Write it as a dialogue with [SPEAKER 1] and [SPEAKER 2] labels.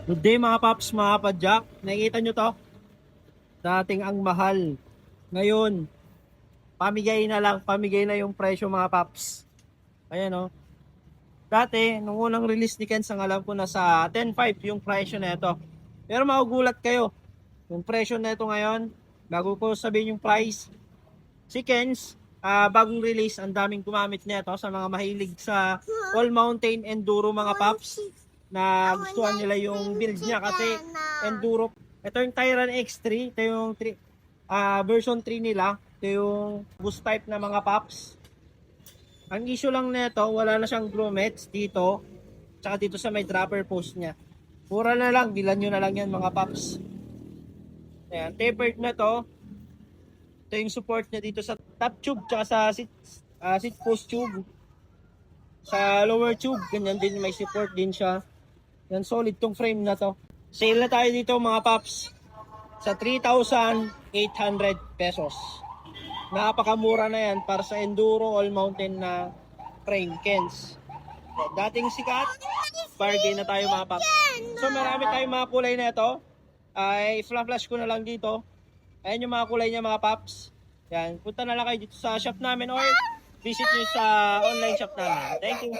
[SPEAKER 1] Good day mga paps, mga padjak. Nakikita nyo to? Dating ang mahal. Ngayon, pamigay na yung presyo mga paps. Ayan o. Dati, nung unang release ni Kens, ang alam ko nasa 10.5 yung presyo na ito. Pero magugulat kayo. Yung presyo na ito ngayon, bago ko sabihin yung price, si Kens, bagong release, ang daming gumamit nito sa mga mahilig sa all mountain enduro mga paps, na gustuhan nila yung build niya kasi enduro. Ito yung Tyran X3, ito yung version 3 nila, ito yung boost type na mga paps. Ang issue lang nito, wala na siyang grommets dito, tsaka dito sa may dropper post niya. Mura na lang, bilan nyo na lang yan mga paps. Ayan, tapered na to. Ito yung support niya dito sa top tube, tsaka sa seat post tube. Sa lower tube, ganyan din, may support din siya. Yan, solid tong frame na to. Sale na tayo dito mga paps sa 3,800 pesos. Napakamura na yan para sa enduro all mountain na frame Kens. Dating sikat, bargain na tayo mga paps. So marami tayong mga kulay na ito. Ay flash ko na lang dito. Ayan yung mga kulay niya mga paps. Yan, punta na lang kayo dito sa shop namin or visit nyo sa online shop namin. Thank you.